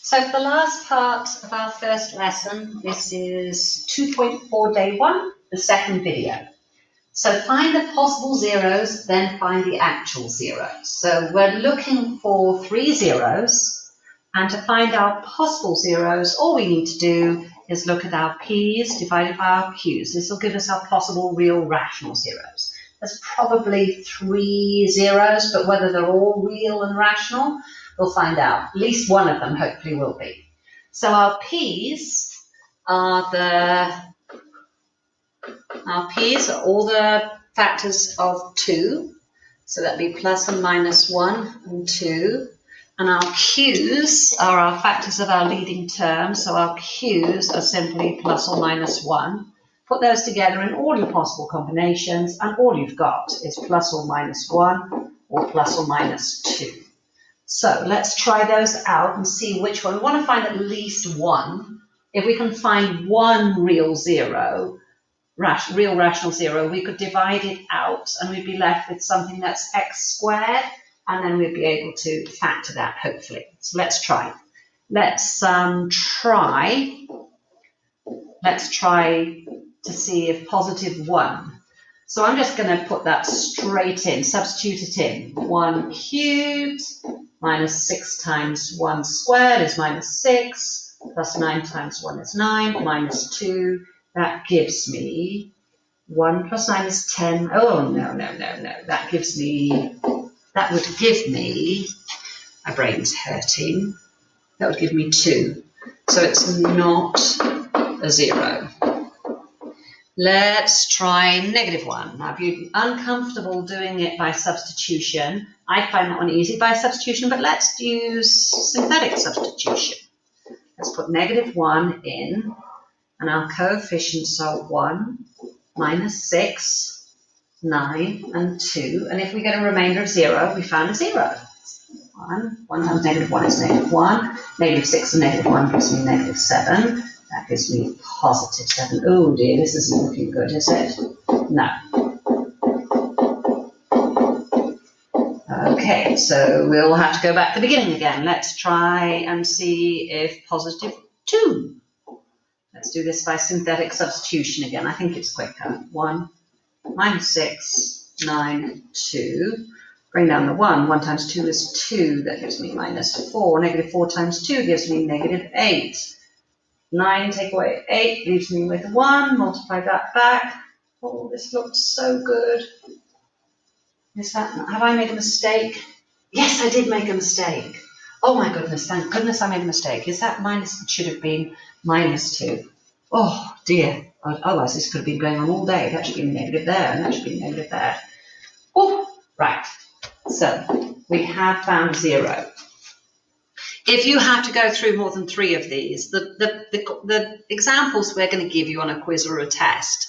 So for the last part of our first lesson, this is 2.4 day 1, the second video. So find the possible zeros, then find the actual zeros. So we're looking for 3 zeros, and to find our possible zeros, all we need to do is look at our p's divided by our q's. This will give us our possible real rational zeros. There's probably 3 zeros, but whether they're all real and rational, we'll find out. At least one of them hopefully will be. So our p's are all the factors of 2. So that'd be plus and minus 1 and 2. And our q's are our factors of our leading term. So our q's are simply plus or minus 1. Put those together in all your possible combinations, and all you've got is plus or minus 1 or plus or minus 2. So let's try those out and see which one. We want to find at least one. If we can find one real zero, real rational zero, we could divide it out and we'd be left with something that's x squared, and then we'd be able to factor that, hopefully. So let's try. Let's try to see if positive 1. So I'm just going to put that straight in, substitute it in. 1 cubed minus 6 times 1 squared is minus 6, plus 9 times 1 is 9, minus 2. That gives me 1 plus 9 is 10. Oh, no. That would give me, my brain's hurting. That would give me 2. So it's not a 0. Let's try negative 1. Now, if you're uncomfortable doing it by substitution, I find that one easy by substitution, but let's use synthetic substitution. Let's put negative 1 in, and our coefficients are 1, minus 6, 9, and 2. And if we get a remainder of 0, we found a 0. 1 times negative 1 is negative 1. Negative 6 and negative 1 gives me negative 7. That gives me positive 7. Oh dear, this isn't looking good, is it? No. Okay, so we'll have to go back to the beginning again. Let's try and see if positive 2. Let's do this by synthetic substitution again. I think it's quicker. 1, minus 6, 9, 2. Bring down the 1. 1 times 2 is 2. That gives me minus 4. Negative 4 times 2 gives me negative 8. 9 take away 8 leaves me with 1. Multiply that back. Oh, this looks so good. Have I made a mistake? Yes, I did make a mistake. Oh my goodness, thank goodness I made a mistake. Is that minus? It should have been minus 2. Oh dear. Otherwise this could have been going on all day. That should be negative there, and that should be negative there. Oh, right. So we have found 0. If you have to go through more than 3 of these, the examples we're going to give you on a quiz or a test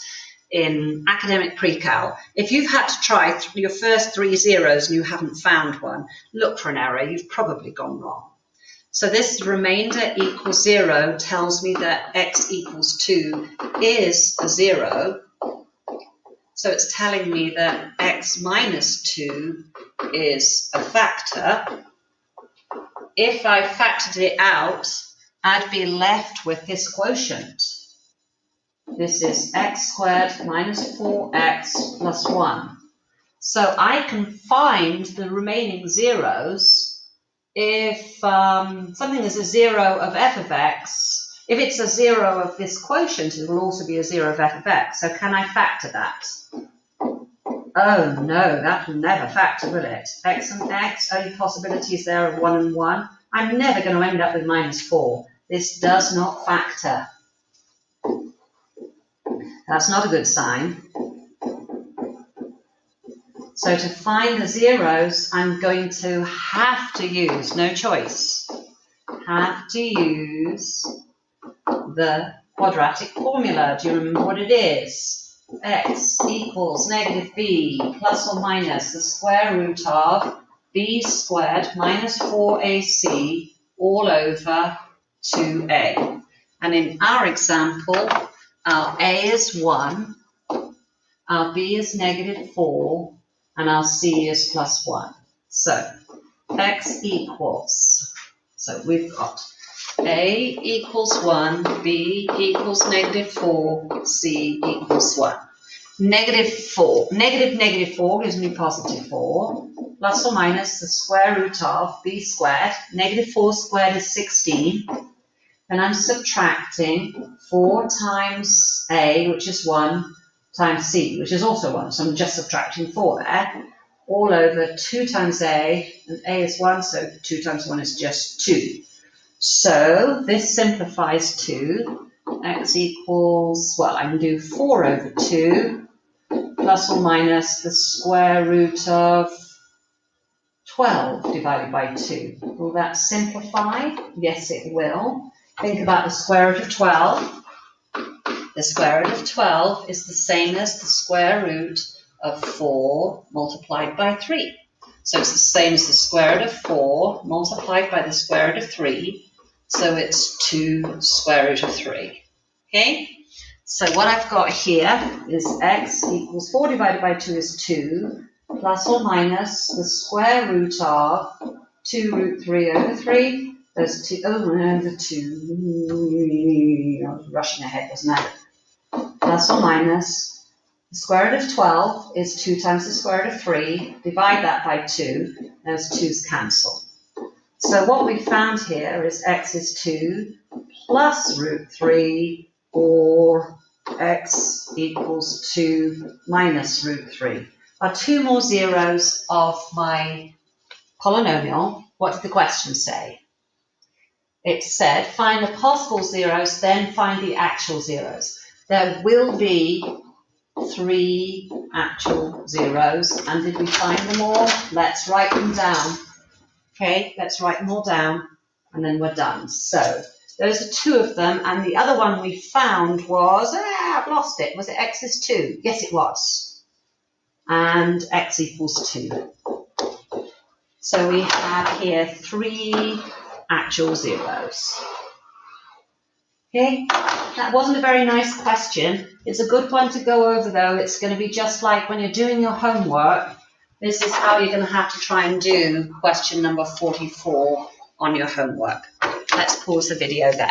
in academic pre-cal, if you've had to try your first 3 zeros and you haven't found one, look for an error. You've probably gone wrong. So this remainder equals 0 tells me that x equals 2 is a 0. So it's telling me that x minus 2 is a factor. If I factored it out, I'd be left with this quotient. This is x squared minus 4x plus 1. So I can find the remaining zeros if something is a 0 of f of x. If it's a 0 of this quotient, it will also be a 0 of f of x. So can I factor that? Oh no, that will never factor, will it? X and x, only possibilities there of 1 and 1. I'm never going to end up with minus 4. This does not factor. That's not a good sign. So to find the zeros, I'm going to have to use, no choice, have to use the quadratic formula. Do you remember what it is? X equals negative b plus or minus the square root of b squared minus 4ac all over 2a. And in our example, our a is 1, our b is negative 4, and our c is plus 1. So x equals, so we've got A equals 1, B equals -4, C equals 1. -4. Negative 4 gives me +4, plus or minus the square root of b squared. -4 squared is 16. And I'm subtracting 4 times A, which is 1, times C, which is also 1. So I'm just subtracting 4 there. All over 2 times A, and A is 1, so 2 times 1 is just 2. So this simplifies to x equals, well, I can do 4 over 2 plus or minus the square root of 12 divided by 2. Will that simplify? Yes, it will. Think about the square root of 12. The square root of 12 is the same as the square root of 4 multiplied by 3. So it's the same as the square root of 4 multiplied by the square root of 3. So it's 2 square root of 3. Okay? So what I've got here is x equals 4 divided by 2 is 2, plus or minus the square root of 2 root 3 over 3. There's 2 over 2. I was rushing ahead, wasn't I? Plus or minus the square root of 12 is 2 times the square root of 3. Divide that by 2. Those 2's cancel. So what we found here is x is 2 plus root 3, or x equals 2 minus root 3. Are 2 more zeros of my polynomial. What did the question say? It said find the possible zeros, then find the actual zeros. There will be 3 actual zeros. And did we find them all? Let's write them down. Okay, let's write them all down, and then we're done. So those are 2 of them, and the other one we found was, I've lost it. Was it x is 2? Yes, it was. And x equals 2. So we have here 3 actual zeros. Okay, that wasn't a very nice question. It's a good one to go over, though. It's going to be just like when you're doing your homework. This is how you're going to have to try and do question number 44 on your homework. Let's pause the video there.